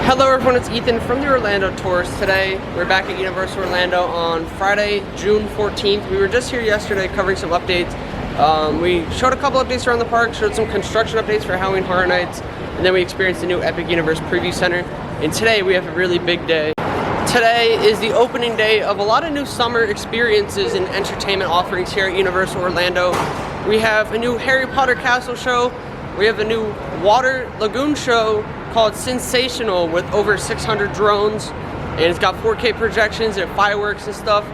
Hello everyone, it's Ethan from the Orlando Tours. Today we're back at Universal Orlando on Friday, June 14th. We were just here yesterday covering some updates. We showed a couple updates around the park, showed some construction updates for Halloween Horror Nights, and then we experienced the new Epic Universe Preview Center. And today we have a really big day. Today is the opening day of a lot of new summer experiences and entertainment offerings here at Universal Orlando. We have a new Harry Potter Castle show. We have a new water lagoon show called Cinesational with over 600 drones, and it's got 4K projections and fireworks and stuff.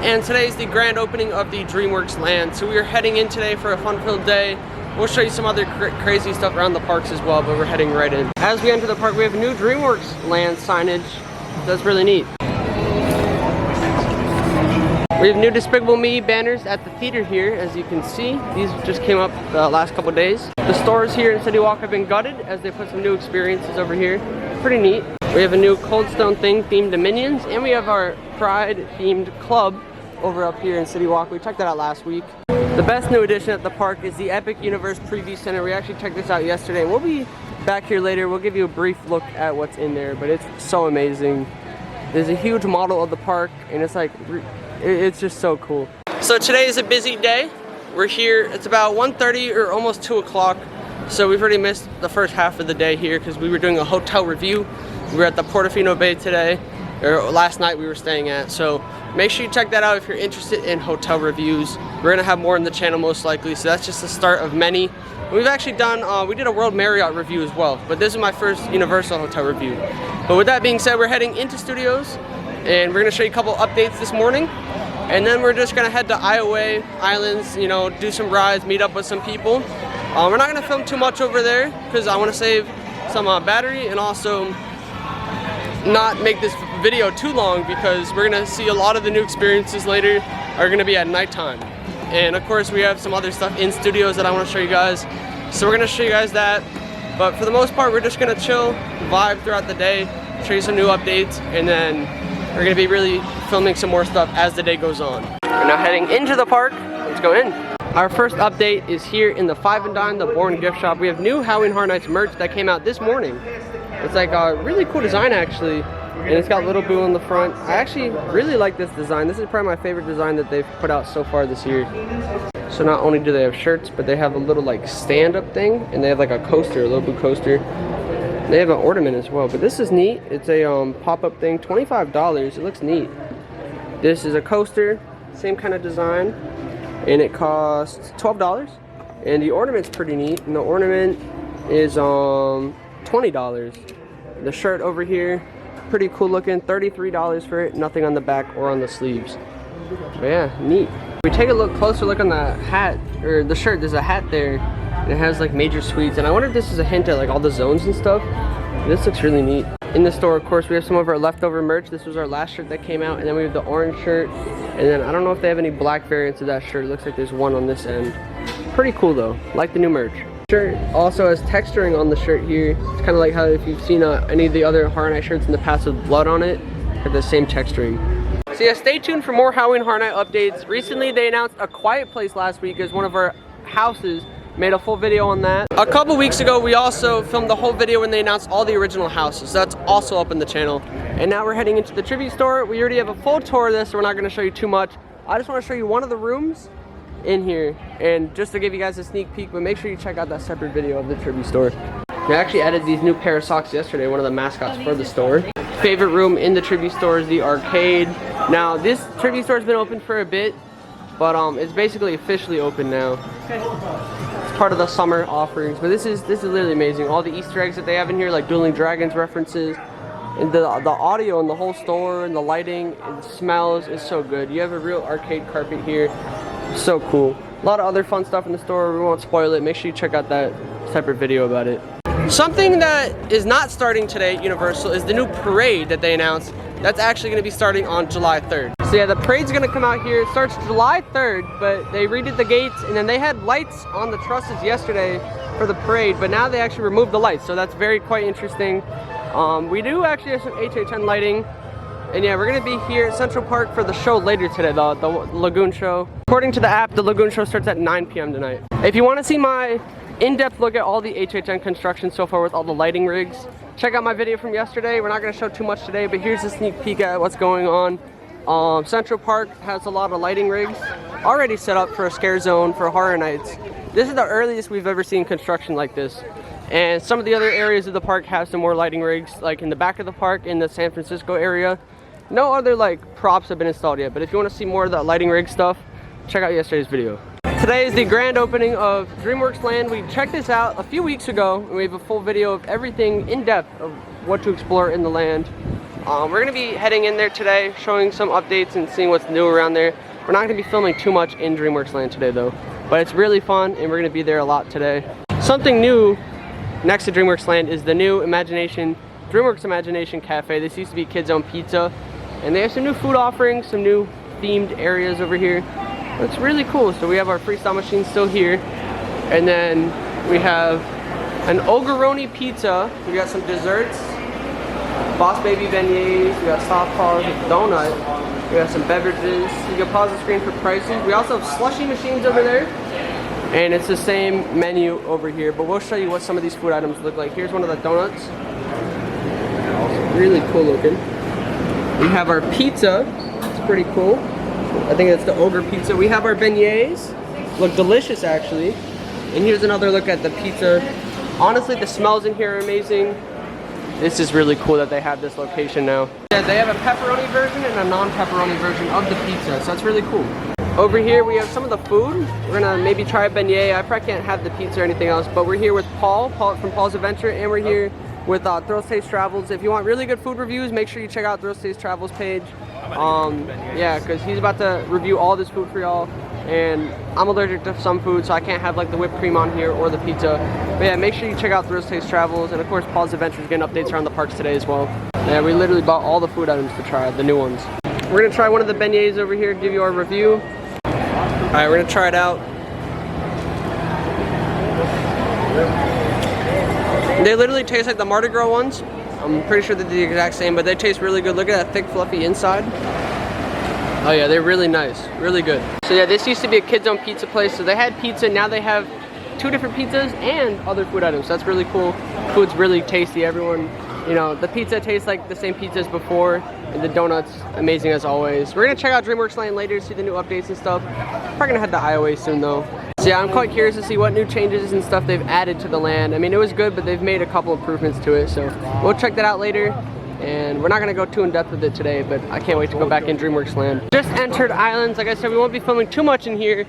And today is the grand opening of the DreamWorks land. So we are heading in today for a fun-filled day. We'll show you some other crazy stuff around the parks as well, but we're heading right in. As we enter the park, we have new DreamWorks land signage. That's really neat. We have new Despicable Me banners at the theater here, as you can see. These just came up the last couple days. The stores here in City Walk have been gutted as they put some new experiences over here. Pretty neat. We have a new Cold Stone Thing themed to Minions, and we have our Pride themed club over up here in City Walk. We checked that out last week. The best new addition at the park is the Epic Universe Preview Center. We actually checked this out yesterday, and we'll be back here later. We'll give you a brief look at what's in there, but it's so amazing. There's a huge model of the park, and it's like, it's just so cool. So today is a busy day. We're here, it's about 1:30 or almost 2 o'clock. So we've already missed the first half of the day here because we were doing a hotel review. We were at the Portofino Bay today, or last night we were staying at. So make sure you check that out if you're interested in hotel reviews. We're gonna have more on the channel most likely. So that's just the start of many. We've actually done, we did a World Marriott review as well, but this is my first Universal hotel review. But with that being said, we're heading into studios and we're gonna show you a couple updates this morning. And then we're just gonna head to Iowa Islands, you know, do some rides, meet up with some people. We're not gonna film too much over there because I wanna save some battery and also not make this video too long because we're gonna see a lot of the new experiences later are gonna be at nighttime. And of course we have some other stuff in studios that I wanna show you guys. So we're gonna show you guys that. But for the most part, we're just gonna chill, vibe throughout the day, show you some new updates, and then we're gonna be really filming some more stuff as the day goes on. We're now heading into the park. Let's go in. Our first update is here in the Five and Dime, the Bourne gift shop. We have new Halloween Horror Nights merch that came out this morning. It's like a really cool design actually, and it's got Little Boo on the front. I actually really like this design. This is probably my favorite design that they've put out so far this year. So not only do they have shirts, but they have a little like stand-up thing, and they have like a coaster, a Little Boo coaster. They have an ornament as well, but this is neat. It's a pop-up thing, $25. It looks neat. This is a coaster, same kind of design, and it costs $12. And the ornament's pretty neat, and the ornament is $20. The shirt over here, pretty cool looking, $33 for it. Nothing on the back or on the sleeves. But yeah, neat. We take a closer look on the hat, or the shirt. There's a hat there. And it has like major suites, and I wonder if this is a hint at like all the zones and stuff. This looks really neat. In the store, of course, we have some of our leftover merch. This was our last shirt that came out, and then we have the orange shirt, and then I don't know if they have any black variants of that shirt. It looks like there's one on this end. Pretty cool though, like the new merch. Shirt also has texturing on the shirt here. It's kind of like how if you've seen any of the other Horror Night shirts in the past with blood on it, have the same texturing. So yeah, stay tuned for more Halloween Horror Night updates. Recently, they announced A Quiet Place last week as one of our houses. Made a full video on that. A couple weeks ago, we also filmed the whole video when they announced all the original houses. So that's also up in the channel. And now we're heading into the tribute store. We already have a full tour of this, so we're not gonna show you too much. I just wanna show you one of the rooms in here, and just to give you guys a sneak peek, but make sure you check out that separate video of the tribute store. We actually added these new pair of socks yesterday, one of the mascots for the store. Favorite room in the tribute store is the arcade. Now, this tribute store has been open for a bit, but it's basically officially open now. It's part of the summer offerings, but this is literally amazing. All the Easter eggs that they have in here, like Dueling Dragons references, and the audio in the whole store, and the lighting, and smells is so good. You have a real arcade carpet here. So cool. A lot of other fun stuff in the store. We won't spoil it. Make sure you check out that separate video about it. Something that is not starting today at Universal is the new parade that they announced. That's actually going to be starting on July 3rd. So yeah, the parade's going to come out here. It starts July 3rd, but they redid the gates, and then they had lights on the trusses yesterday for the parade, but now they actually removed the lights, so that's quite interesting. We do actually have some HHN lighting, and yeah, we're going to be here at Central Park for the show later today, the Lagoon show. According to the app, the Lagoon show starts at 9 p.m. tonight. If you want to see my in-depth look at all the HHN construction so far with all the lighting rigs, check out my video from yesterday. We're not going to show too much today, but here's a sneak peek at what's going on. Central Park has a lot of lighting rigs already set up for a scare zone for horror nights. This is the earliest we've ever seen construction like this. And some of the other areas of the park have some more lighting rigs, like in the back of the park in the San Francisco area. No other like props have been installed yet, but if you want to see more of that lighting rig stuff, check out yesterday's video. Today is the grand opening of DreamWorks Land. We checked this out a few weeks ago, and we have a full video of everything in depth of what to explore in the land. We're going to be heading in there today, showing some updates and seeing what's new around there. We're not going to be filming too much in DreamWorks Land today though, but it's really fun and we're going to be there a lot today. Something new next to DreamWorks Land is the new DreamWorks Imagination Cafe. This used to be Kids Own Pizza, and they have some new food offerings, some new themed areas over here. It's really cool. So we have our freestyle machine still here, and then we have an Oggeroni pizza. We got some desserts, Boss Baby beignets, we got soft paws with donut, we got some beverages. You can pause the screen for prices. We also have slushy machines over there, and it's the same menu over here, but we'll show you what some of these food items look like. Here's one of the donuts. Really cool looking. We have our pizza. It's pretty cool. I think that's the Ogre pizza. We have our beignets. Look delicious actually. And here's another look at the pizza. Honestly, the smells in here are amazing. This is really cool that they have this location now. Yeah, they have a pepperoni version and a non-pepperoni version of the pizza, so that's really cool. Over here we have some of the food. We're gonna maybe try a beignet. I probably can't have the pizza or anything else, but we're here with Paul from Paul's Adventure, and we're here with Thrill Taste Travels. If you want really good food reviews, make sure you check out Thrill Taste Travels page. Yeah, because he's about to review all this food for y'all, and I'm allergic to some food, so I can't have like the whipped cream on here or the pizza. But yeah, make sure you check out Thrill Taste Travels, and of course Paul's Adventures getting updates around the parks today as well. Yeah, we literally bought all the food items to try, the new ones. We're gonna try one of the beignets over here, give you our review. Alright, we're gonna try it out. They literally taste like the Mardi Gras ones. I'm pretty sure they're the exact same, but they taste really good. Look at that thick, fluffy inside. Oh yeah, they're really nice, really good. So yeah, this used to be a Kids Own Pizza place. So they had pizza, now they have 2 different pizzas and other food items. So that's really cool. Food's really tasty. Everyone, you know, the pizza tastes like the same pizza as before, and the donuts, amazing as always. We're gonna check out DreamWorks Land later, see the new updates and stuff. Probably gonna head to Iowa soon though. So yeah, I'm quite curious to see what new changes and stuff they've added to the land. I mean, it was good, but they've made a couple improvements to it, so we'll check that out later. And we're not gonna go too in depth with it today, but I can't wait to go back in DreamWorks Land. Just entered Islands. Like I said, we won't be filming too much in here,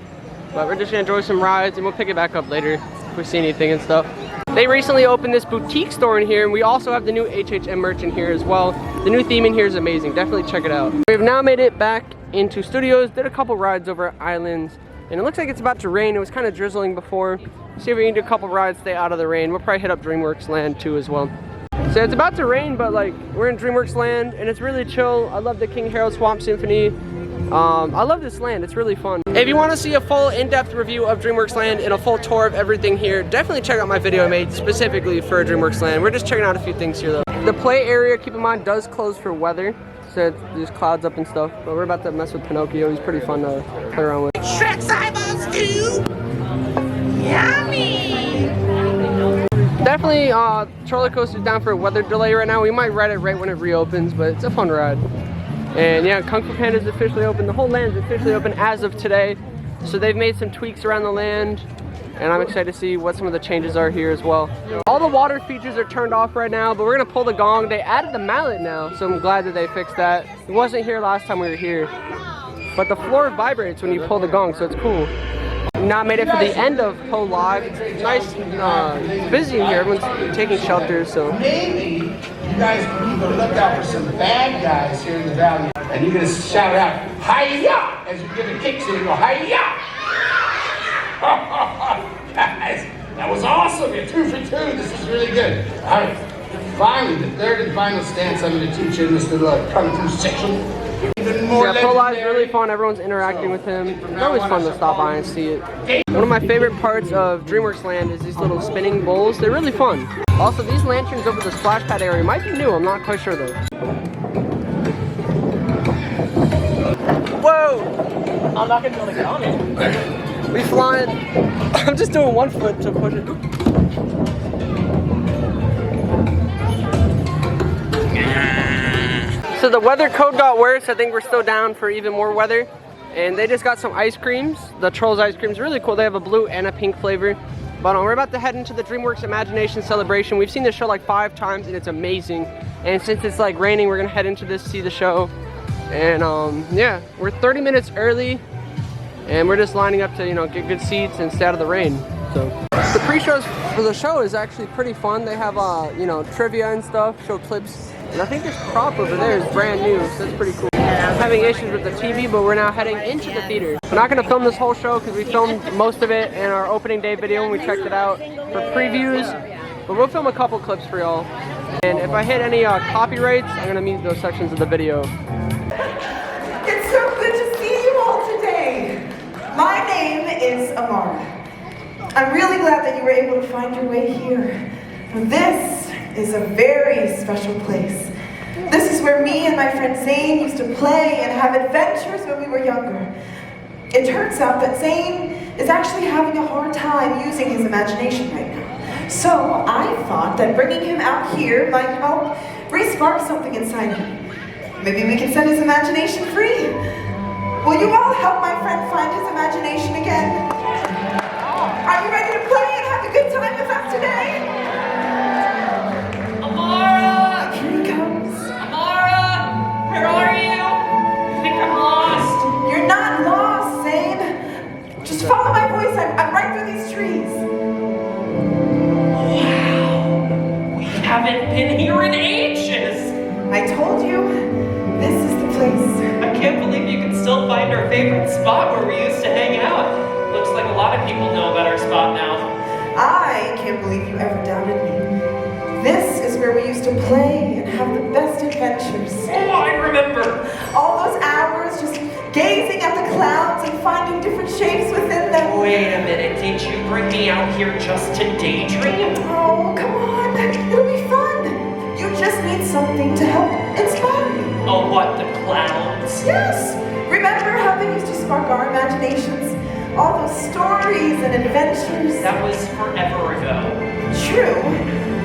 but we're just gonna enjoy some rides, and we'll pick it back up later if we see anything and stuff. They recently opened this boutique store in here, and we also have the new HHM merch in here as well. The new theme in here is amazing. Definitely check it out. We've now made it back into studios, did a couple rides over at Islands, and it looks like it's about to rain. It was kind of drizzling before. See if we can do a couple rides, stay out of the rain. We'll probably hit up DreamWorks Land too as well. So it's about to rain, but like we're in DreamWorks Land and it's really chill. I love the King Harold Swamp Symphony. I love this land, it's really fun. If you want to see a full in-depth review of DreamWorks Land and a full tour of everything here, definitely check out my video I made specifically for DreamWorks Land. We're just checking out a few things here though. The play area, keep in mind, does close for weather. So there's clouds up and stuff, but we're about to mess with Pinocchio. He's pretty fun to play around with. Shrek's eyeballs too! Yummy! Definitely roller coaster's down for a weather delay right now. We might ride it right when it reopens, but it's a fun ride. And yeah, Kung Fu Panda's officially open. The whole land's officially open as of today. So they've made some tweaks around the land, and I'm excited to see what some of the changes are here as well. All the water features are turned off right now, but we're gonna pull the gong. They added the mallet now, so I'm glad that they fixed that. It wasn't here last time we were here, but the floor vibrates when you pull the gong, so it's cool. Now made it for the end of Ho Live. It's nice and busy in here. Everyone's taking shelters, so. Maybe you guys need to look out for some bad guys here in the valley, and you're gonna shout out "Hi-ya" as you give the kicks and you go "Hi-ya." Guys, that was awesome. You're 2 for 2. This is really good. All right, finally, the third and final stance I'm going to teach you in this little kung fu section. Even more yeah, Pro Live is really fun. Everyone's interacting with him. It's always fun to stop by and see it. One of my favorite parts of DreamWorks Land is these little spinning bowls. They're really fun. Also, these lanterns over the splash pad area might be new. I'm not quite sure though. Whoa! I'm not gonna be able to get on it. We flying. I'm just doing 1 foot to push it. So the weather code got worse. I think we're still down for even more weather. And they just got some ice creams. The Trolls ice cream is really cool. They have a blue and a pink flavor. But we're about to head into the DreamWorks Imagination Celebration. We've seen this show like 5 times and it's amazing. And since it's like raining, we're gonna head into this, see the show. And yeah, we're 30 minutes early. And we're just lining up to, you know, get good seats and stay out of the rain. So the pre-shows for the show is actually pretty fun. They have, you know, trivia and stuff, show clips. And I think this prop over there is brand new, so that's pretty cool. I'm having issues with the TV, but we're now heading into the theater. We're not gonna film this whole show because we filmed most of it in our opening day video when we checked it out for previews. But we'll film a couple clips for y'all. And if I hit any copyrights, I'm gonna mute those sections of the video. It's so good to see you all today. My name is Amara. I'm really glad that you were able to find your way here. This is a very special place. This is where me and my friend Zane used to play and have adventures when we were younger. It turns out that Zane is actually having a hard time using his imagination right now. So I thought that bringing him out here might help re-spark something inside him. Maybe we can set his imagination free. Will you all help my friend find his imagination again? Are you ready to play and have a good time with us today? Amara! Here he comes. Amara! Where are you? I think I'm lost. You're not lost, Zane. Just follow my voice. I'm right through these trees. Wow. We haven't been here in ages. I told you, this is the place. I can't believe you can still find our favorite spot where we used to hang out. Looks like a lot of people know about our spot now. I can't believe you ever doubted me. This is where we used to play and have the best adventures. Oh, I remember. All those hours just gazing at the clouds and finding different shapes within them. Wait a minute, did you bring me out here just to daydream? Oh, come on. It'll be fun. You just need something to help inspire you. Oh, what, the clouds? Yes. Remember how they used to spark our imaginations? All those stories and adventures. That was forever ago. True,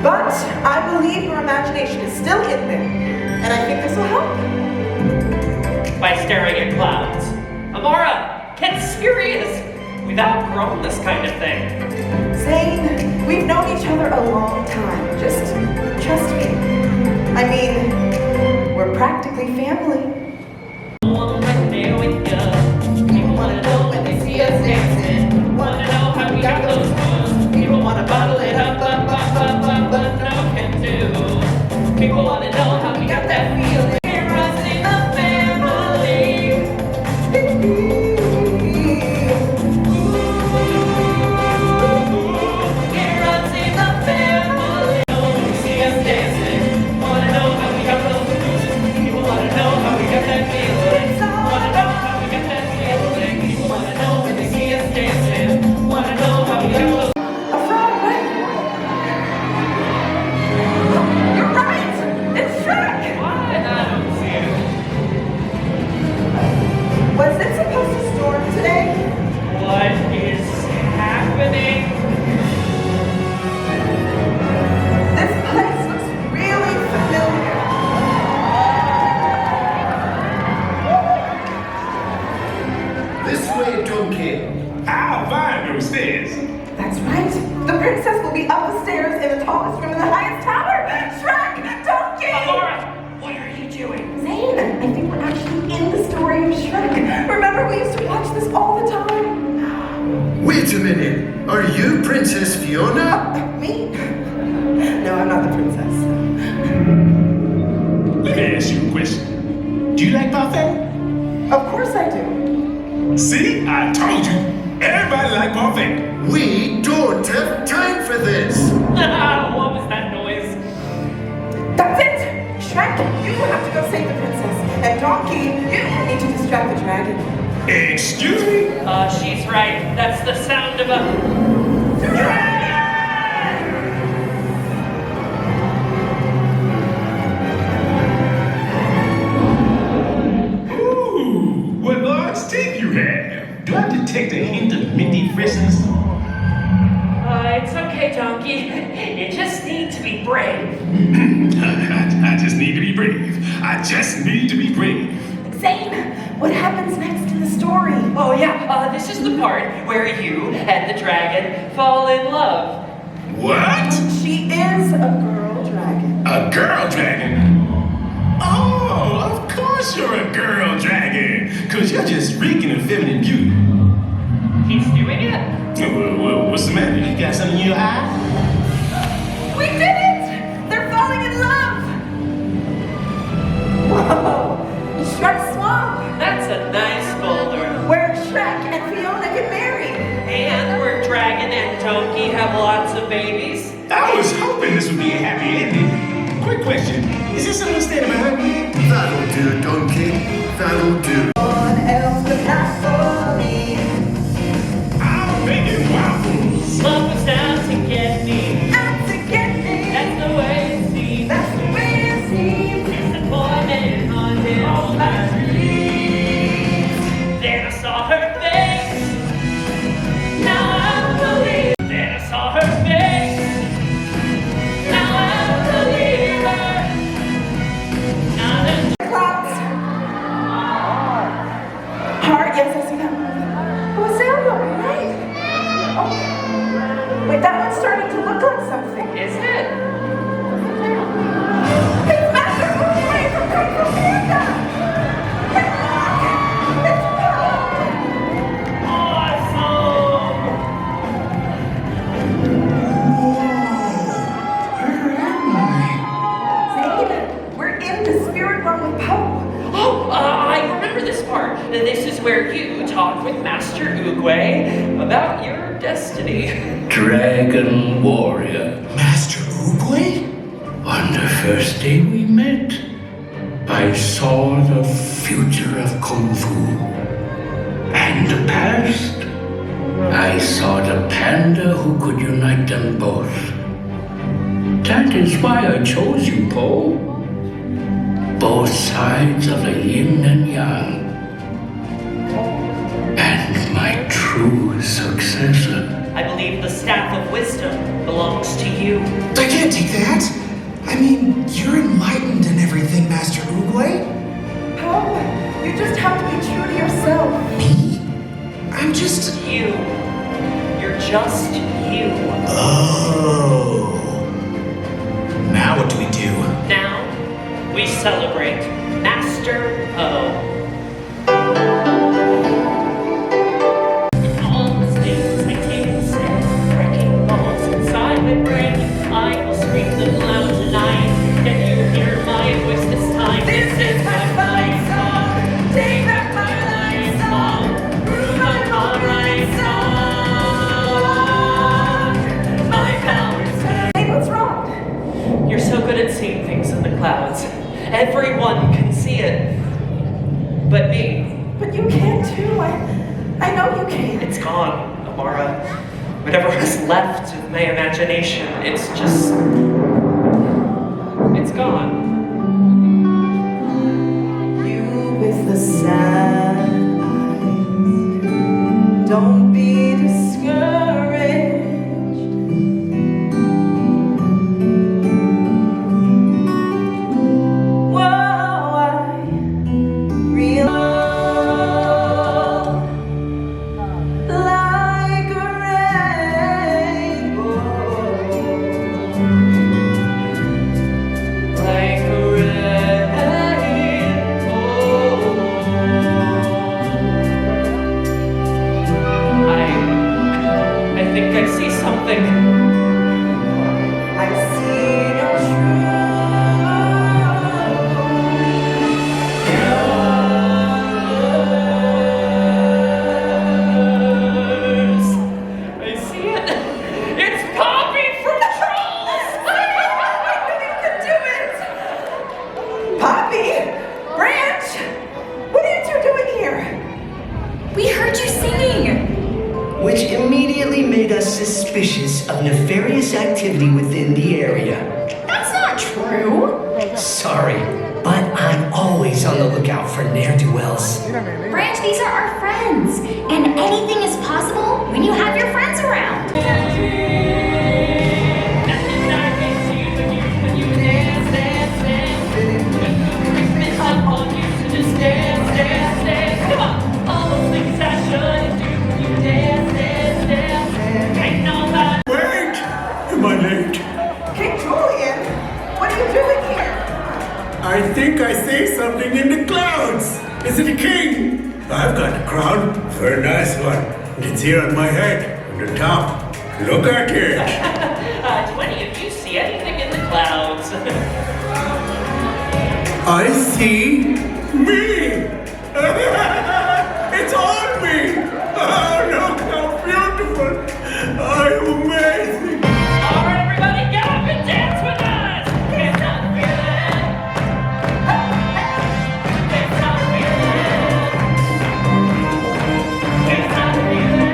but I believe your imagination is still in there, and I think this will help. By staring at clouds. Amara, get serious! We've outgrown this kind of thing. Zane, we've known each other a long time. Just trust me. I mean, we're practically family. People wanna know when they see us dancing. Wanna know how we got those moves. People wanna bottle it up, but no can do. People wanna know how we got that feeling. We're rising the family. We're rising the family. When they see us dancing. Wanna know how we got those moves. People wanna know how we got that feeling. Wanna know how we got that feeling. People wanna know when they see us dancing. Wanna know how we got those. A frog, right? You're right! It's Shrek! What? I don't see it. Was it supposed to storm today? What is happening? This place looks really familiar. This way, donkey. I'll find those stairs. That's right. The princess will be up the stairs in the tallest room in the highest tower. Shrek, donkey! Amara, what are you doing? Zane, I think we're actually in the story of Shrek. Remember, we used to watch this all the time. Wait a minute. Are you Princess Fiona? Me? No, I'm not the princess. Let me ask you a question. Do you like parfait? Of course I do. See, I told you. Everybody like parfait. We don't have time for this. What was that noise? That's it! Shrek, you have to go save the princess. And Donkey, you need to distract the dragon. Excuse me? She's right. That's the sound of a... Ooh, what large teeth you have. Do I detect a hint of minty freshness? It's okay, Donkey. You just need to be brave. I just need to be brave. I just need to be brave. Zane, what happens next in the story? Oh yeah, this is the part where you and the dragon fall in love. What? She is a girl dragon. A girl dragon? Oh, of course you're a girl dragon. Cause you're just reeking of feminine beauty. He's doing it. What's the matter? You got something in your eye? We did it! They're falling in love! Whoa! Shrek Swamp! That's a nice boulder. Where Shrek and Fiona get married! And where Dragon and Donkey have lots of babies. I was hoping this would be a happy ending. Quick question. Is there someone standing behind me? That'll do, donkey. That'll do. One else but not for me. I'm making waffles. Love was down to get me. Out to get me. That's the way it seems. That's the way it seems. Disappointment haunted all my dreams. Then I saw her face. Now I believe. Then I saw her face. Now I believe her. Now that Clouds. Heart, yes, I see that one. Oh, Samuel, right? Oh. Wait, that one's starting to look like something. is it? It's Master Boy from Kung Fu Panda! It's Rock! It's Rock! Awesome. Zane, we're in the spirit realm with Poe. Oh, I remember this part. This is where you talk with Master Oogway about your destiny. Dragon warrior. Master Oogway? On the first day we met, I saw the future of Kung Fu. And the past, I saw the panda who could unite them both. That is why I chose you, Poe. Both sides of the yin and yang. And my true successor. I believe the Staff of Wisdom belongs to you. I can't take that. I mean, you're enlightened and everything, Master Oogway. Poe, you just have to be true to yourself. Me? I'm just... You. You're just you. Oh. Now what do we do? Now, we celebrate Master O. All the things I take and say, wrecking balls inside my brain. I will scream them loud tonight. Can you hear my voice this time? This is my fight song. Take back my life song. Prove my alright song. My power's back. Hey, what's wrong? You're so good at seeing things in the clouds. Everyone can see it. But me. But you can too. I know you can. It's gone, Amara. Whatever is left of my imagination, it's just... it's gone. You with the sad eyes. Don't be discouraged. Whoa, I realize like a rainbow. Like a rainbow. I think I see something. I see your Yes. I see it. It's Poppy from Trolls. You can do it! Poppy! Branch! What are you two doing here? We heard you singing! Which immediately made us suspicious of nefarious activity within the area. That's not true! Sorry, but I'm always on the lookout for ne'er-do-wells. Branch, these are our friends, and anything is possible when you have your friends around. Nothing I can see when you dance, dance, dance. I think I see something in the clouds. Is it a king? I've got the crown. Very nice one. It's here on my head, on the top. Look at it. 20, if you see anything in the clouds. I see me. It's on me. Oh, look how beautiful. I'm amazing. All right, everybody, get up and dance with us. It's not feeling. It's not feeling. It's not feeling.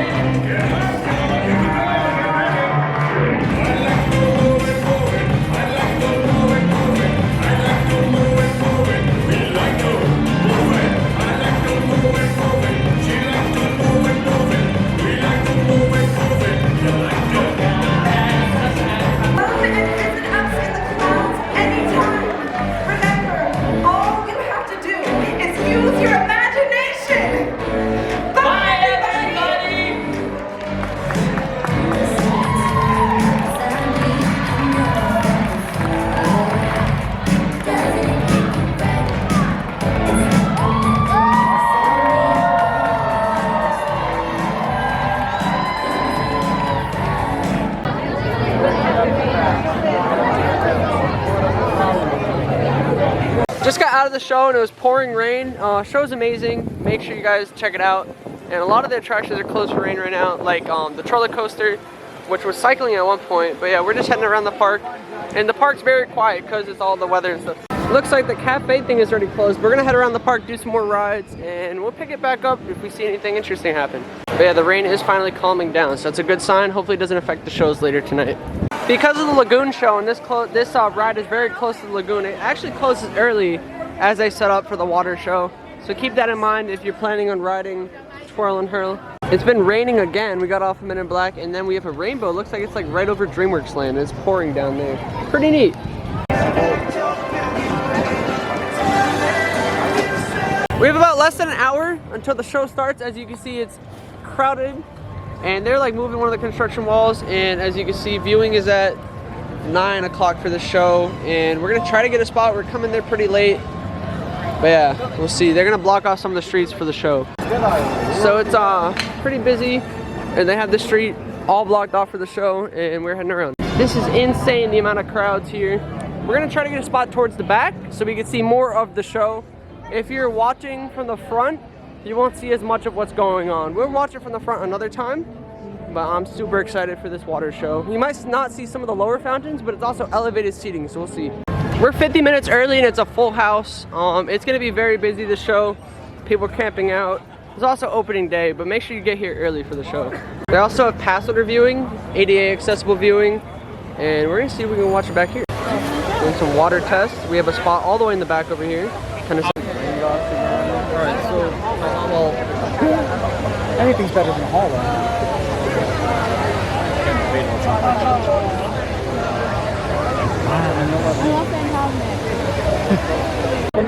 Just got out of the show and it was pouring rain. Show's amazing. Make sure you guys check it out. And a lot of the attractions are closed for rain right now, like the roller coaster, which was cycling at one point. But yeah, we're just heading around the park. And the park's very quiet because it's all the weather and stuff. Looks like the cafe thing is already closed. We're gonna head around the park, do some more rides, and we'll pick it back up if we see anything interesting happen. But yeah, the rain is finally calming down, so that's a good sign. Hopefully it doesn't affect the shows later tonight. Because of the Lagoon show, and this ride is very close to the Lagoon, it actually closes early as they set up for the water show. So keep that in mind if you're planning on riding Twirl and Hurl. It's been raining again. We got off Men in Black, and then we have a rainbow. It looks like it's like right over DreamWorks Land. It's pouring down there. Pretty neat. We have about less than an hour until the show starts. As you can see, it's crowded. And they're like moving one of the construction walls, and as you can see, viewing is at 9 o'clock for the show, and we're gonna try to get a spot. We're coming there pretty late, but yeah, we'll see. They're gonna block off some of the streets for the show, so it's pretty busy, and they have the street all blocked off for the show, and we're heading around. This is insane, the amount of crowds here. We're gonna try to get a spot towards the back so we can see more of the show. If you're watching from the front, you won't see as much of what's going on. We'll watch it from the front another time, but I'm super excited for this water show. You might not see some of the lower fountains, but it's also elevated seating, so we'll see. We're 50 minutes early and it's a full house. It's gonna be very busy, the show. People are camping out. It's also opening day, but make sure you get here early for the show. They also have pass holder viewing, ADA accessible viewing, and we're gonna see if we can watch it back here. Doing some water tests. We have a spot all the way in the back over here. Kind of. Alright, so, well, anything's better than a hallway.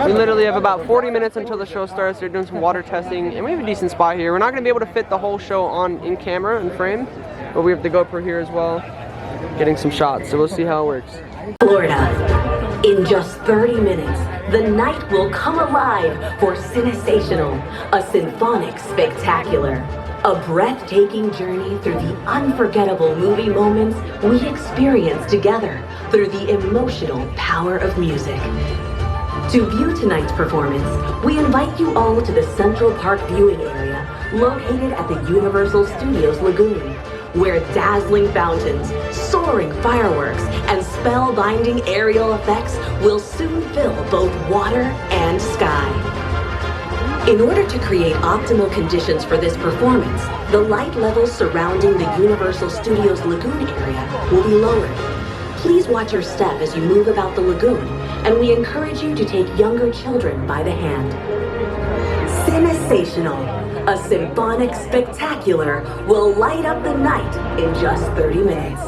We literally have about 40 minutes until the show starts. They're doing some water testing, and we have a decent spot here. We're not going to be able to fit the whole show on in camera and frame, but we have the GoPro here as well, getting some shots, so we'll see how it works. Florida. In just 30 minutes, the night will come alive for Cinesational, a symphonic spectacular. A breathtaking journey through the unforgettable movie moments we experience together through the emotional power of music. To view tonight's performance, we invite you all to the Central Park viewing area located at the Universal Studios Lagoon, where dazzling fountains, soaring fireworks, and spellbinding aerial effects will soon fill both water and sky. In order to create optimal conditions for this performance, the light levels surrounding the Universal Studios Lagoon area will be lowered. Please watch your step as you move about the lagoon, and we encourage you to take younger children by the hand. Cinesational, a symphonic spectacular, will light up the night in just 30 minutes.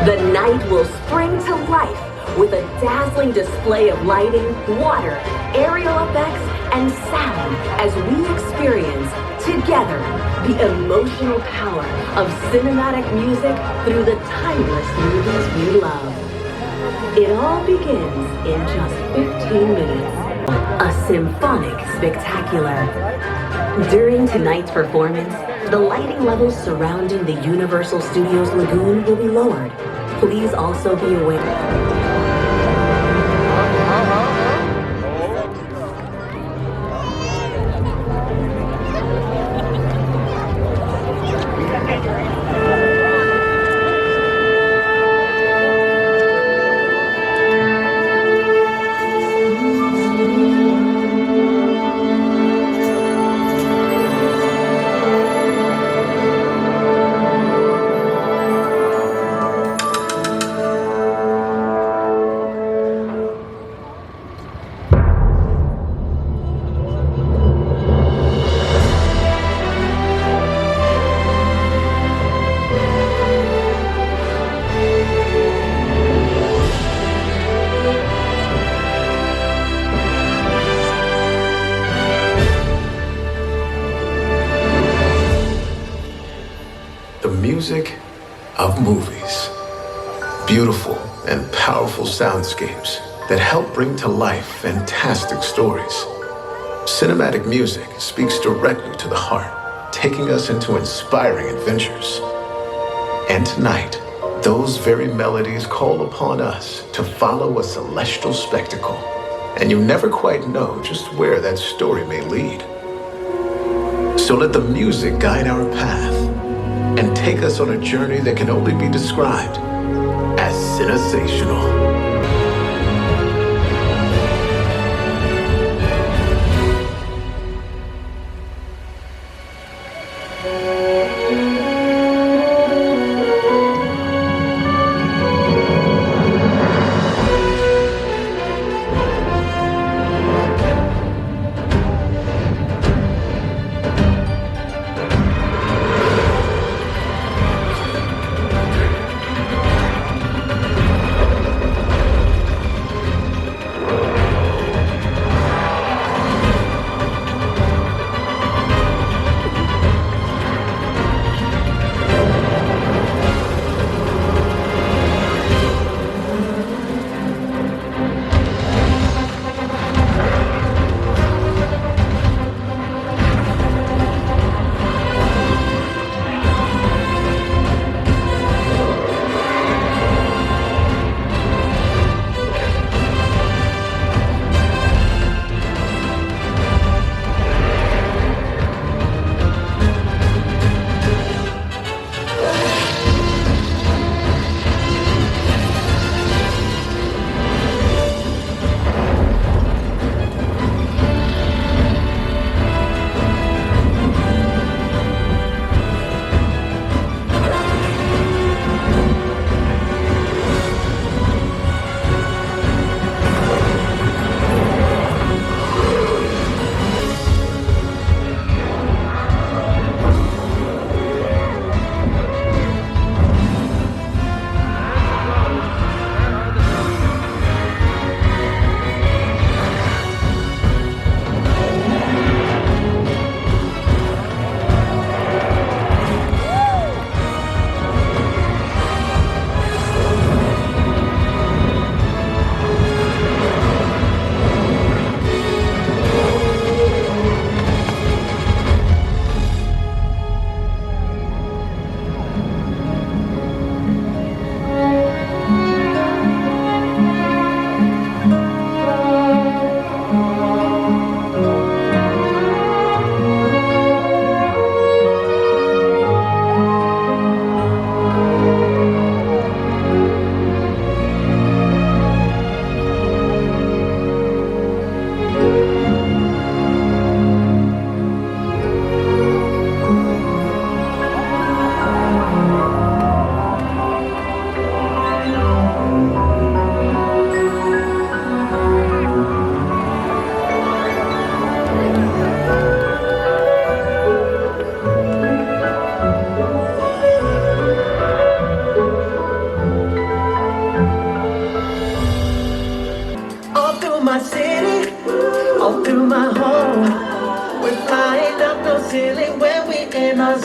The night will spring to life with a dazzling display of lighting, water, aerial effects, and sound as we experience together the emotional power of cinematic music through the timeless movies we love. It all begins in just 15 minutes. A symphonic spectacular. During tonight's performance, the lighting levels surrounding the Universal Studios Lagoon will be lowered. Please also be aware. Music of movies. Beautiful and powerful soundscapes that help bring to life fantastic stories. Cinematic music speaks directly to the heart, taking us into inspiring adventures. And tonight, those very melodies call upon us to follow a celestial spectacle, and you never quite know just where that story may lead. So let the music guide our path and take us on a journey that can only be described as Cinesational.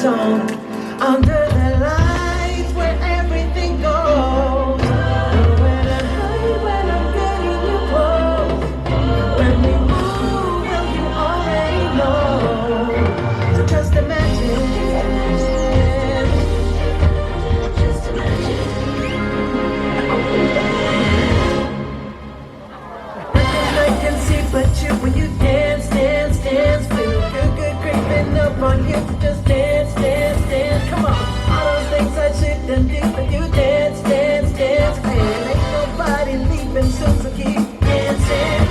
zone, under the lights where everything goes. Nowhere to hide. but you when you dance, dance, dance. Feel good, good creeping up on you. Just dance, dance, dance. Come on, all those things I shouldn't do, but you dance, dance, dance. And ain't nobody leaving soon, so keep dancing.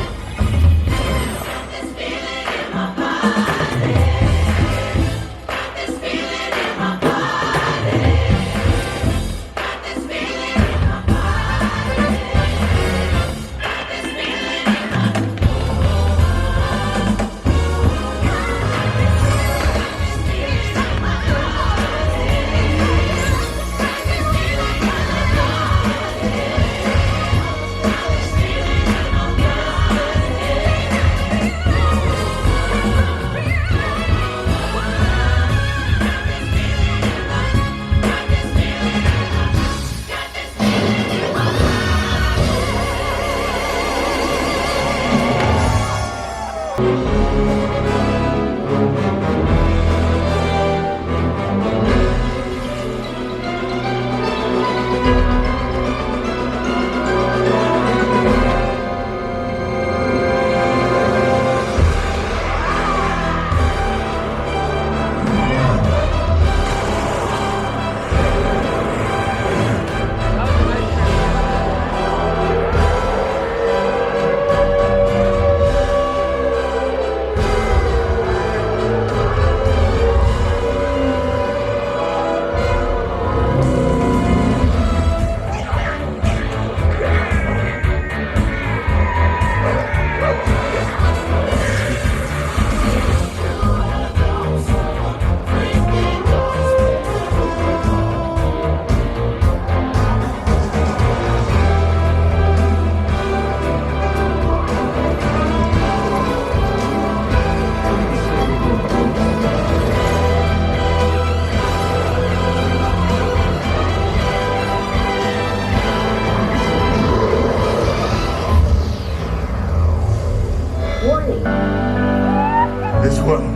This one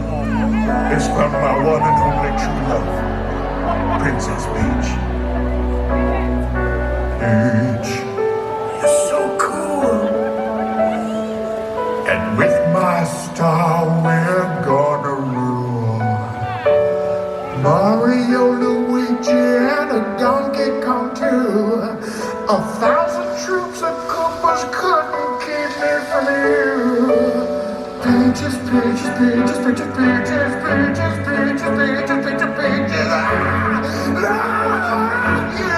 is from my one and only true love, Princess Peach. Peach, you're so cool. And with my star, we're gonna rule. Mario, Luigi, and a Donkey Kong too. 1,000 troops of Koopas couldn't keep me from you. Peaches, peaches, peaches, peaches, peaches, peaches, peaches, peaches, peaches, peaches. I love you.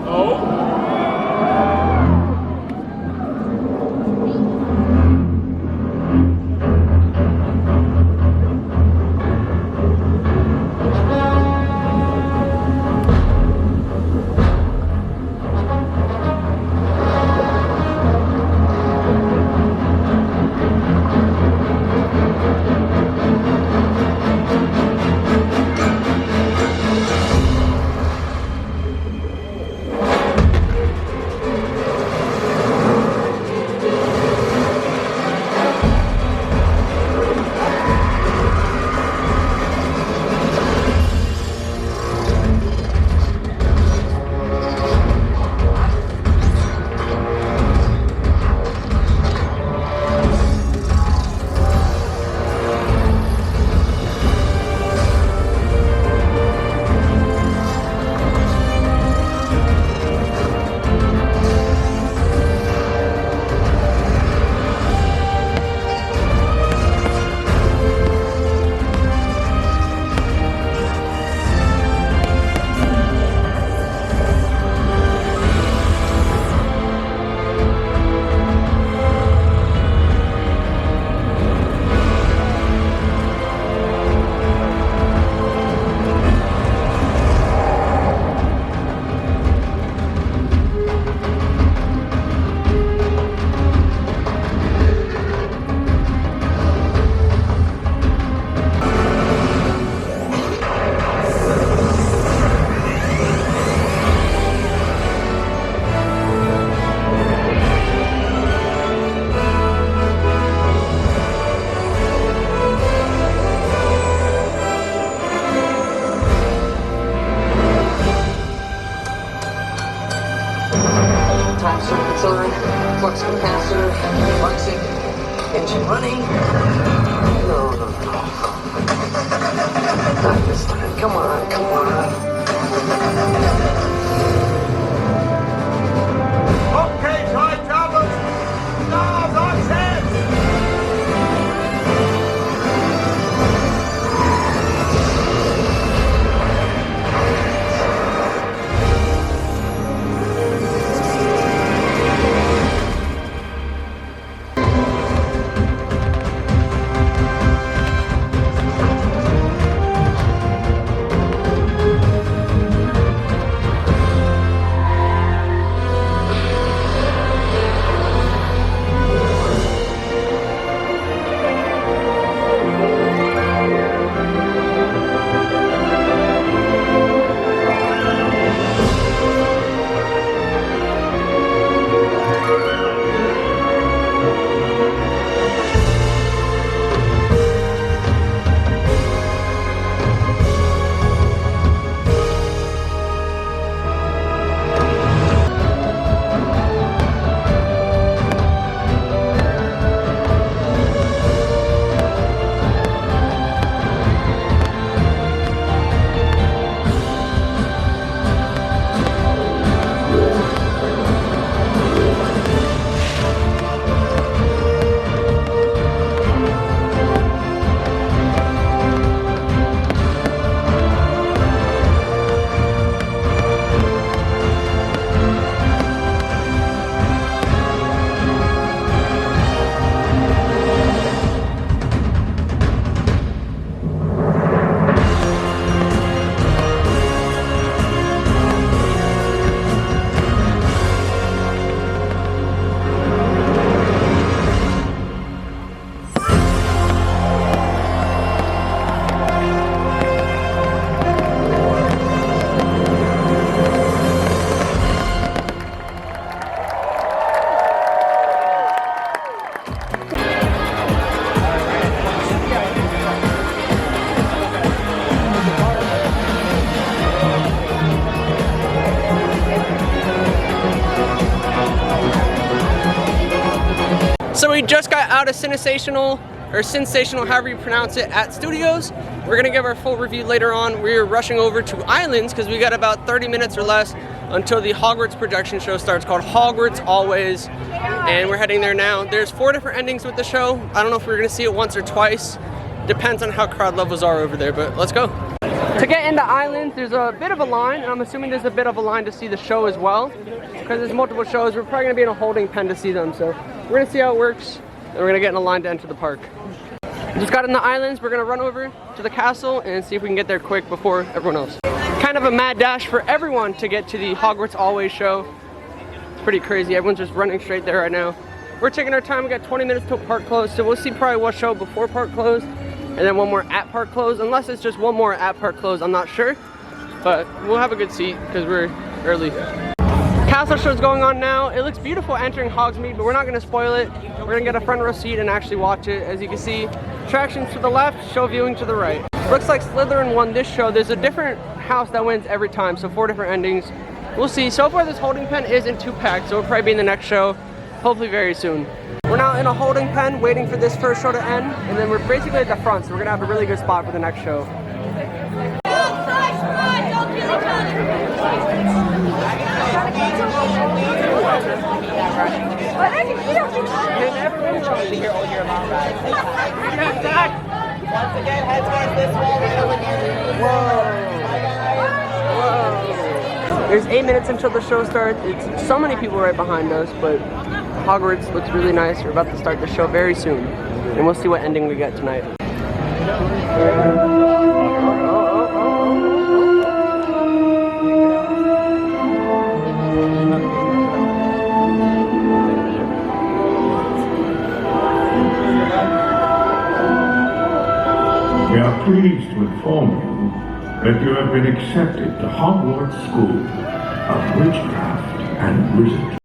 Oh, drive circuits on, flux capacitor, fluxing, engine running. No. Not this time. Come on. Okay, Toy Troubles. Now's our chance. So we just got out of Cinesational, or Sensational, however you pronounce it, at Studios. We're gonna give our full review later on. We're rushing over to Islands because we got about 30 minutes or less until the Hogwarts projection show starts, called Hogwarts Always, and we're heading there now. There's 4 different endings with the show. I don't know if we're gonna see it once or twice. Depends on how crowd levels are over there, but let's go. To get into Islands, there's a bit of a line, and I'm assuming there's a bit of a line to see the show as well, because there's multiple shows. We're probably gonna be in a holding pen to see them, so we're gonna see how it works, and we're gonna get in a line to enter the park. We just got in the Islands. We're gonna run over to the castle and see if we can get there quick before everyone else. Kind of a mad dash for everyone to get to the Hogwarts Always show. It's pretty crazy. Everyone's just running straight there right now. We're taking our time. We got 20 minutes till park close, so we'll see probably one show before park close, and then one more at park close. Unless it's just one more at park close, I'm not sure. But we'll have a good seat because we're early. Castle show's going on now. It looks beautiful entering Hogsmeade, but we're not gonna spoil it. We're gonna get a front row seat and actually watch it. As you can see, attractions to the left, show viewing to the right. Looks like Slytherin won this show. There's a different house that wins every time, so 4 different endings. We'll see. So far this holding pen isn't too packed, so we'll probably be in the next show, hopefully very soon. We're now in a holding pen waiting for this first show to end, and then we're basically at the front, so we're gonna have a really good spot for the next show. Once again, heads against this wall. Whoa. There's 8 minutes until the show starts. It's so many people right behind us, but Hogwarts looks really nice. We're about to start the show very soon, and we'll see what ending we get tonight. We are pleased to inform you that you have been accepted to Hogwarts School of Witchcraft and Wizardry.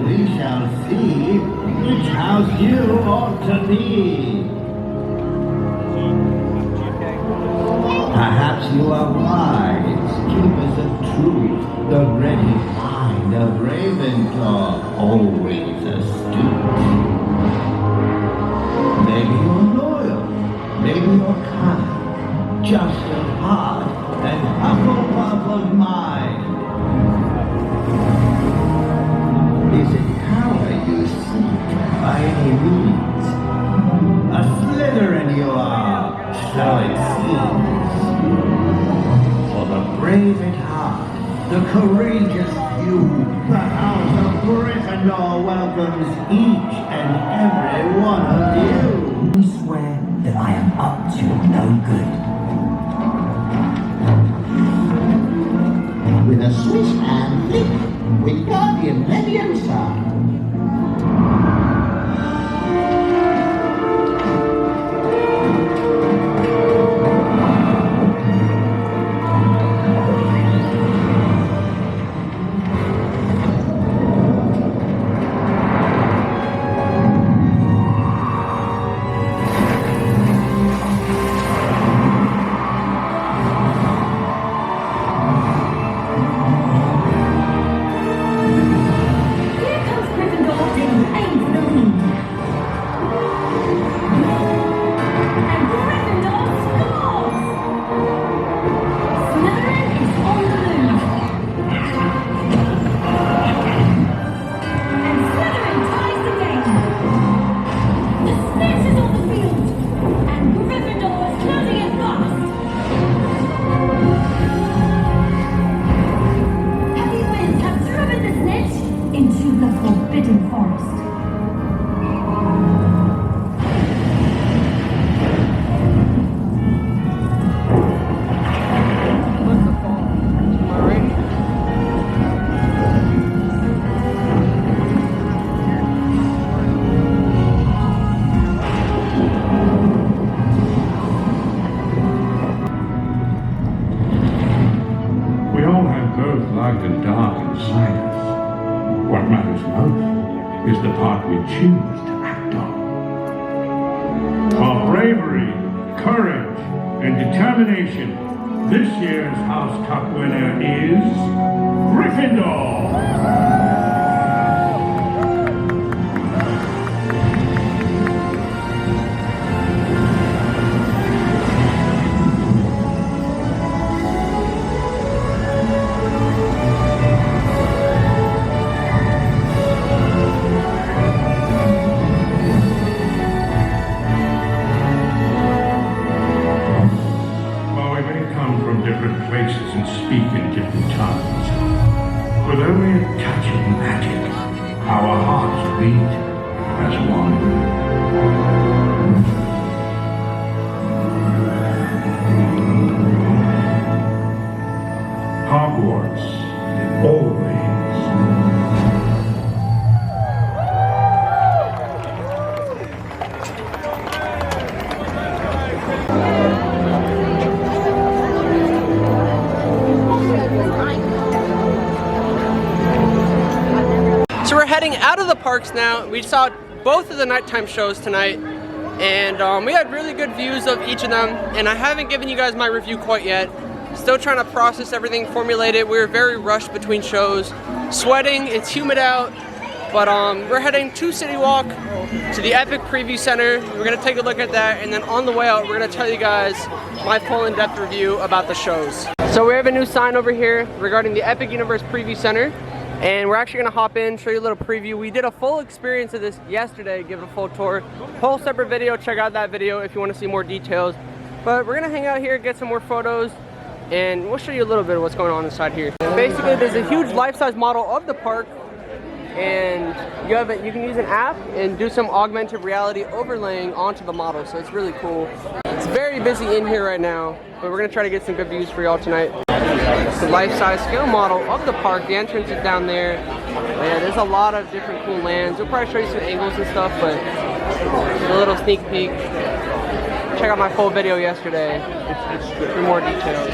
we shall see which house you ought to be. Perhaps you are wise, keepers of truth, the ready mind of Ravenclaw, always astute. Maybe you're loyal, maybe you're kind, just of heart and Hufflepuff of mind. Is it power you seek by any means? A Slytherin you are, so it seems. For the brave at heart, the courageous few, the House of Gryffindor welcomes each and every one of you. I swear that I am up to no good. With a Swiss hand flick, Wingardium Leviosa. like to die inside us. What matters most is the part we choose to act on. For bravery, courage, and determination, this year's House Cup winner is Gryffindor! Different places and speak in different tongues. With only a touch of magic, our hearts beat as one. Hogwarts Always. So we're heading out of the parks now. We saw both of the nighttime shows tonight, and we had really good views of each of them, and I haven't given you guys my review quite yet. Still trying to process everything, formulate it. We were very rushed between shows. Sweating, it's humid out, but we're heading to City Walk, to the Epic Preview Center. We're gonna take a look at that, and then on the way out, we're gonna tell you guys my full in-depth review about the shows. So we have a new sign over here regarding the Epic Universe Preview Center. And we're actually gonna hop in, show you a little preview. We did a full experience of this yesterday, give it a full tour. Whole separate video, check out that video if you wanna see more details. But we're gonna hang out here, get some more photos, and we'll show you a little bit of what's going on inside here. Basically, there's a huge life-size model of the park, and you can use an app and do some augmented reality overlaying onto the model, so it's really cool. It's very busy in here right now, but we're gonna try to get some good views for y'all tonight. It's the life-size scale model of the park. The entrance is down there. Yeah, there's a lot of different cool lands. We'll probably show you some angles and stuff, but a little sneak peek. Check out my full video yesterday for more details.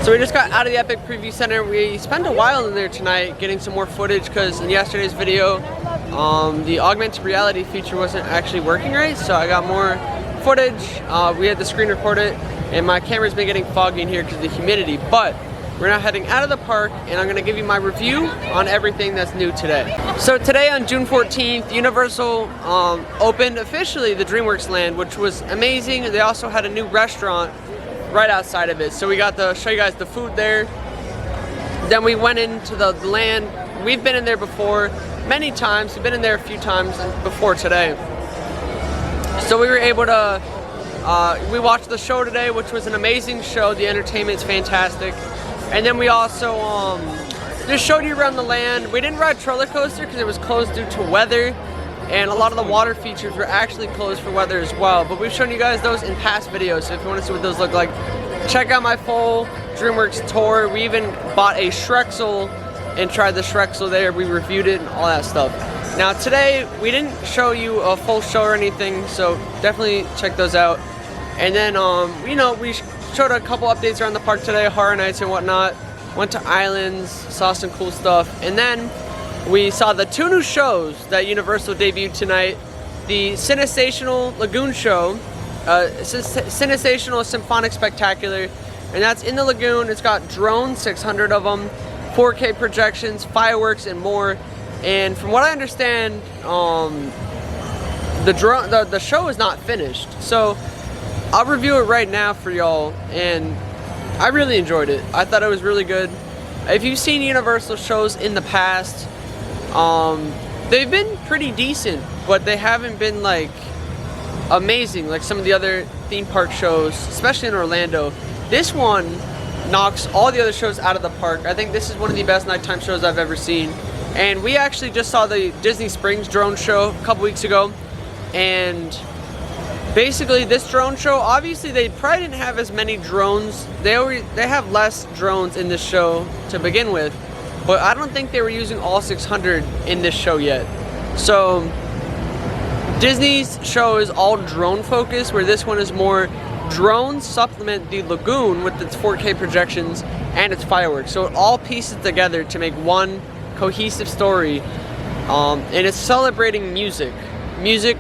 So we just got out of the Epic Preview Center. We spent a while in there tonight getting some more footage because in yesterday's video, the augmented reality feature wasn't actually working right. So I got more footage. We had the screen record it, and my camera's been getting foggy in here because of the humidity. But we're now heading out of the park, and I'm gonna give you my review on everything that's new today. So today on June 14th, Universal opened officially the DreamWorks Land, which was amazing. They also had a new restaurant right outside of it. So we got to show you guys the food there. Then we went into the land. We've been in there before many times. We've been in there a few times before today. So we were able to, we watched the show today, which was an amazing show. The entertainment's fantastic. And then we also just showed you around the land. We didn't ride roller coaster because it was closed due to weather. And a lot of the water features were actually closed for weather as well. But we've shown you guys those in past videos, so if you want to see what those look like, check out my full DreamWorks tour. We even bought a Shrexel and tried the Shrexel there. We reviewed it and all that stuff. Now today, we didn't show you a full show or anything, so definitely check those out. And then, you know, we showed a couple updates around the park today, Horror Nights and whatnot. Went to islands, saw some cool stuff. And then we saw the 2 new shows that Universal debuted tonight. The Cinesational Lagoon show, Cinesational Symphonic Spectacular, and that's in the lagoon. It's got drones, 600 of them, 4K projections, fireworks, and more. And from what I understand, the show is not finished. So I'll review it right now for y'all, and I really enjoyed it. I thought it was really good. If you've seen Universal shows in the past, they've been pretty decent, but they haven't been like amazing like some of the other theme park shows, especially in Orlando. This one knocks all the other shows out of the park. I think this is one of the best nighttime shows I've ever seen. And we actually just saw the Disney Springs drone show a couple weeks ago, and basically this drone show, obviously they probably didn't have as many drones. They have less drones in this show to begin with, but I don't think they were using all 600 in this show yet. So Disney's show is all drone focused, where this one is more drones supplement the lagoon with its 4K projections and its fireworks. So it all pieces together to make one cohesive story, and it's celebrating music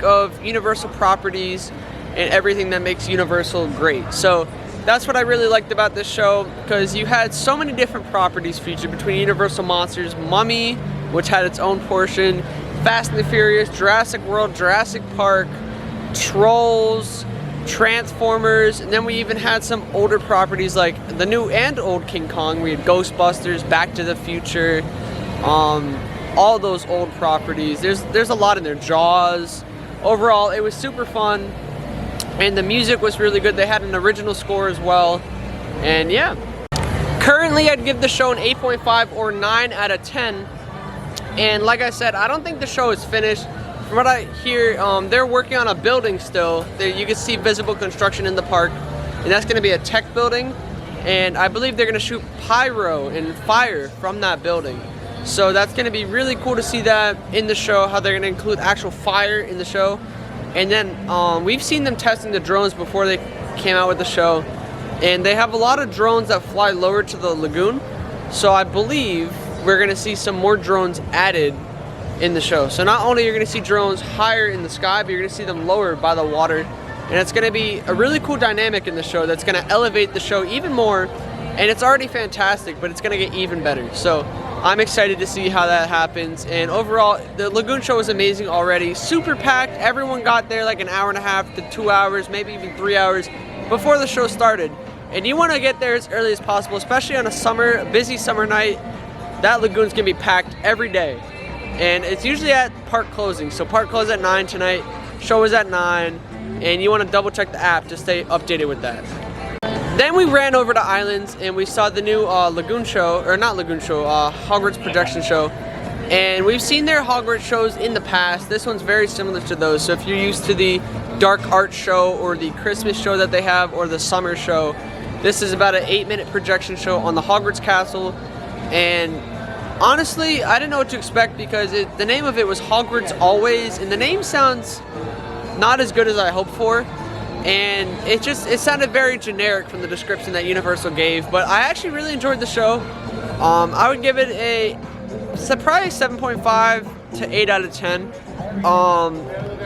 of Universal properties and everything that makes Universal great. So that's what I really liked about this show, because you had so many different properties featured between Universal Monsters, Mummy, which had its own portion, Fast and the Furious, Jurassic World, Jurassic Park, Trolls, Transformers, and then we even had some older properties like the new and old King Kong. We had Ghostbusters, Back to the Future, all those old properties. There's a lot in there. Jaws. Overall, it was super fun, and the music was really good. They had an original score as well, and yeah. Currently, I'd give the show an 8.5 or 9 out of 10. And like I said, I don't think the show is finished. From what I hear, they're working on a building still. You can see visible construction in the park, and that's going to be a tech building. And I believe they're going to shoot pyro and fire from that building. So that's going to be really cool to see that in the show, how they're going to include actual fire in the show. And then we've seen them testing the drones before they came out with the show. And they have a lot of drones that fly lower to the lagoon. So I believe we're going to see some more drones added in the show. So not only are you going to see drones higher in the sky, but you're going to see them lower by the water. And it's going to be a really cool dynamic in the show that's going to elevate the show even more. And it's already fantastic, but it's going to get even better. So I'm excited to see how that happens. And overall, the Lagoon show was amazing already. Super packed. Everyone got there like an hour and a half to 2 hours, maybe even 3 hours before the show started. And you want to get there as early as possible, especially on a busy summer night. That Lagoon's going to be packed every day. And it's usually at park closing. So park closed at 9 tonight. Show is at 9. And you want to double check the app to stay updated with that. Then we ran over to Islands and we saw the new Lagoon show, or not Lagoon show, Hogwarts Projection Show. And we've seen their Hogwarts shows in the past. This one's very similar to those. So if you're used to the dark art show or the Christmas show that they have or the summer show, this is about an 8-minute projection show on the Hogwarts Castle. And honestly, I didn't know what to expect because the name of it was Hogwarts Always, and the name sounds not as good as I hoped for. and it sounded very generic from the description that Universal gave, but I actually really enjoyed the show. I would give it a surprise 7.5 to 8 out of 10.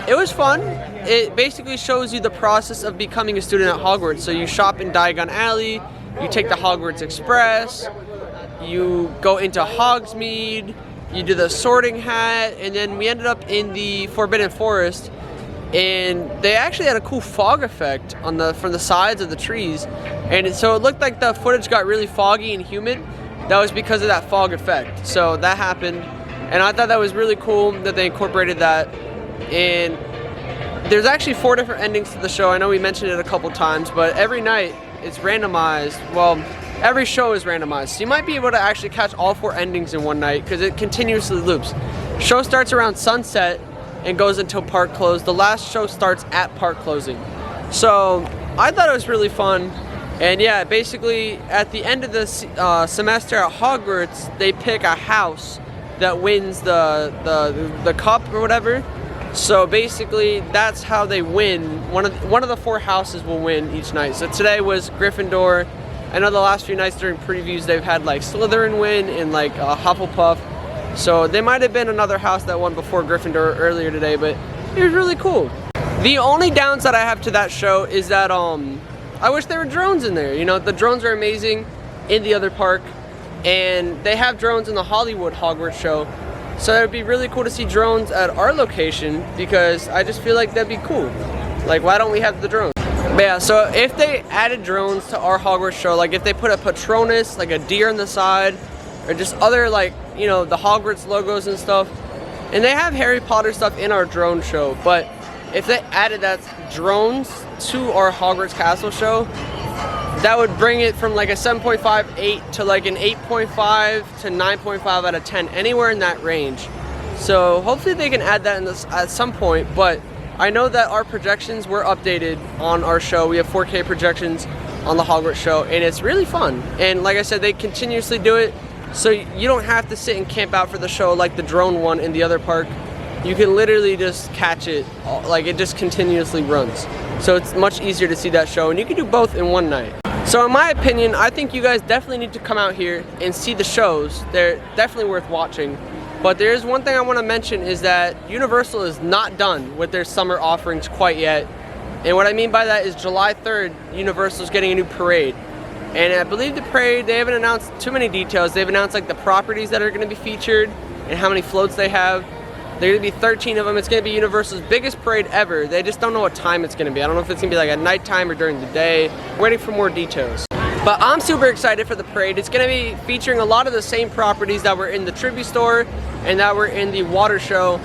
It was fun. It basically shows you the process of becoming a student at Hogwarts. So you shop in Diagon Alley, you take the Hogwarts Express, you go into Hogsmeade, you do the Sorting Hat, and then we ended up in the Forbidden Forest. And they actually had a cool fog effect on from the sides of the trees, and so it looked like the footage got really foggy and humid. That was because of that fog effect. So that happened, and I thought that was really cool that they incorporated that. And there's actually 4 different endings to the show. I know we mentioned it a couple times, but every night it's randomized. Well, every show is randomized, so you might be able to actually catch all 4 endings in one night because it continuously loops. Show starts around sunset and goes until park close. The last show starts at park closing. So I thought it was really fun. And yeah, basically at the end of the semester at Hogwarts, they pick a house that wins the cup or whatever. So basically that's how they win. One of the 4 houses will win each night. So today was Gryffindor. I know the last few nights during previews they've had like Slytherin win and like Hufflepuff. So they might have been another house that won before Gryffindor earlier today, but it was really cool. The only downside I have to that show is that I wish there were drones in there. You know, the drones are amazing in the other park, and they have drones in the Hollywood Hogwarts show. So it would be really cool to see drones at our location because I just feel like that'd be cool. Like, why don't we have the drones? But yeah, so if they added drones to our Hogwarts show, like if they put a Patronus, like a deer on the side, or just other, like, you know, the Hogwarts logos and stuff. And they have Harry Potter stuff in our drone show, but if they added that drones to our Hogwarts Castle show, that would bring it from like a 7.5, 8 to like an 8.5 to 9.5 out of 10, anywhere in that range. So hopefully they can add that in this at some point, but I know that our projections were updated on our show. We have 4K projections on the Hogwarts show, and it's really fun. And like I said, they continuously do it. So you don't have to sit and camp out for the show like the drone one in the other park. You can literally just catch it, like it just continuously runs. So it's much easier to see that show, and you can do both in one night. So in my opinion, I think you guys definitely need to come out here and see the shows. They're definitely worth watching. But there is one thing I want to mention is that Universal is not done with their summer offerings quite yet. And what I mean by that is July 3rd, Universal is getting a new parade. And I believe the parade, they haven't announced too many details. They've announced like the properties that are going to be featured and how many floats they have. There are going to be 13 of them. It's going to be Universal's biggest parade ever. They just don't know what time it's going to be. I don't know if it's going to be like at nighttime or during the day. I'm waiting for more details. But I'm super excited for the parade. It's going to be featuring a lot of the same properties that were in the tribute store and that were in the water show.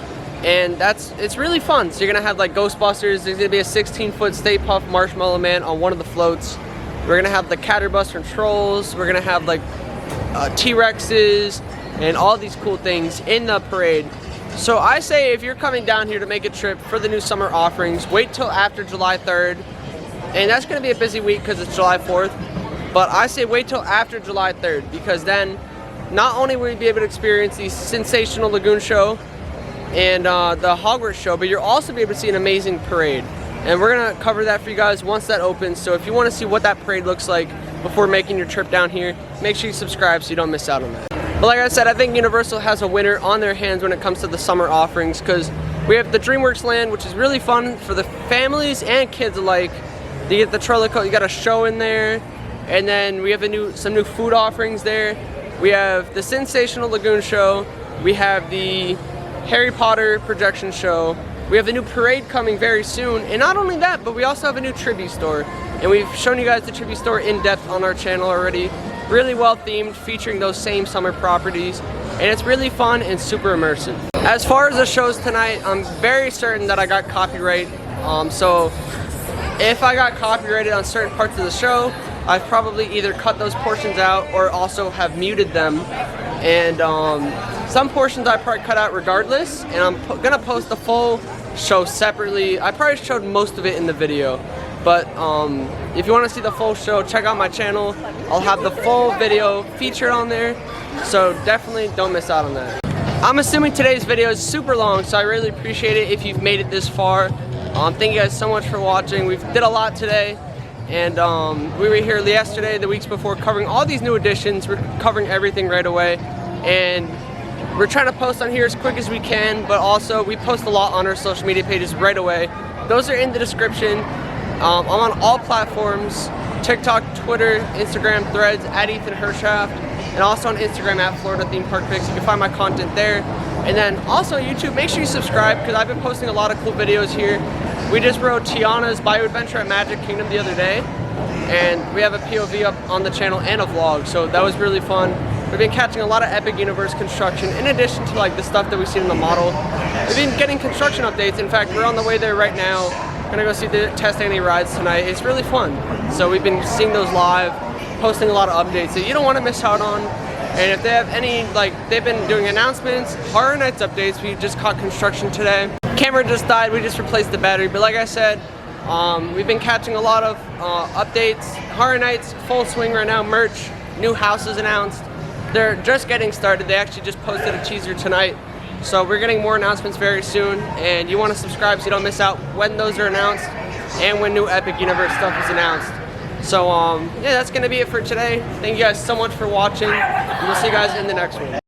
And it's really fun. So you're going to have like Ghostbusters. There's going to be a 16-foot Stay Puft Marshmallow Man on one of the floats. We're gonna have the Catterbus from Trolls. We're gonna have like T-Rexes and all these cool things in the parade. So I say if you're coming down here to make a trip for the new summer offerings, wait till after July 3rd. And that's gonna be a busy week because it's July 4th. But I say wait till after July 3rd because then not only will you be able to experience the Cinesational Lagoon show and the Hogwarts show, but you'll also be able to see an amazing parade. And we're going to cover that for you guys once that opens. So if you want to see what that parade looks like before making your trip down here, make sure you subscribe so you don't miss out on that. But like I said, I think Universal has a winner on their hands when it comes to the summer offerings because we have the DreamWorks Land, which is really fun for the families and kids alike. You get the Trollico, you got a show in there. And then we have some new food offerings there. We have the Cinesational Lagoon show. We have the Harry Potter projection show. We have a new parade coming very soon, and not only that, but we also have a new tribute store. And we've shown you guys the tribute store in depth on our channel already. Really well themed, featuring those same summer properties. And it's really fun and super immersive. As far as the shows tonight, I'm very certain that I got copyright. So if I got copyrighted on certain parts of the show, I've probably either cut those portions out or also have muted them. And some portions I probably cut out regardless. And I'm gonna post the full show separately. I probably showed most of it in the video, but if you want to see the full show, check out my channel. I'll have the full video featured on there, so definitely don't miss out on that. I'm assuming today's video is super long, so I really appreciate it if you've made it this far. Thank you guys so much for watching. We did a lot today, and we were here yesterday, the weeks before, covering all these new additions. We're covering everything right away, and we're trying to post on here as quick as we can, but also we post a lot on our social media pages right away. Those are in the description. I'm on all platforms: TikTok, Twitter, Instagram, Threads, @EthanHershaft, and also on Instagram @Florida Theme Park Pics. You can find my content there. And then also YouTube, make sure you subscribe, because I've been posting a lot of cool videos here. We just rode Tiana's Bayou Adventure at Magic Kingdom the other day, and we have a POV up on the channel and a vlog, so that was really fun. We've been catching a lot of Epic Universe construction in addition to like the stuff that we've seen in the model. We've been getting construction updates. In fact, we're on the way there right now. Gonna go see the test any rides tonight. It's really fun. So we've been seeing those live, posting a lot of updates that you don't want to miss out on. And if they have any, like, they've been doing announcements, Horror Nights updates. We just caught construction today. Camera just died, we just replaced the battery. But like I said, we've been catching a lot of updates. Horror Nights, full swing right now, merch, new houses announced. They're just getting started. They actually just posted a teaser tonight. So we're getting more announcements very soon. And you want to subscribe so you don't miss out when those are announced and when new Epic Universe stuff is announced. So yeah, that's gonna be it for today. Thank you guys so much for watching, and we'll see you guys in the next one.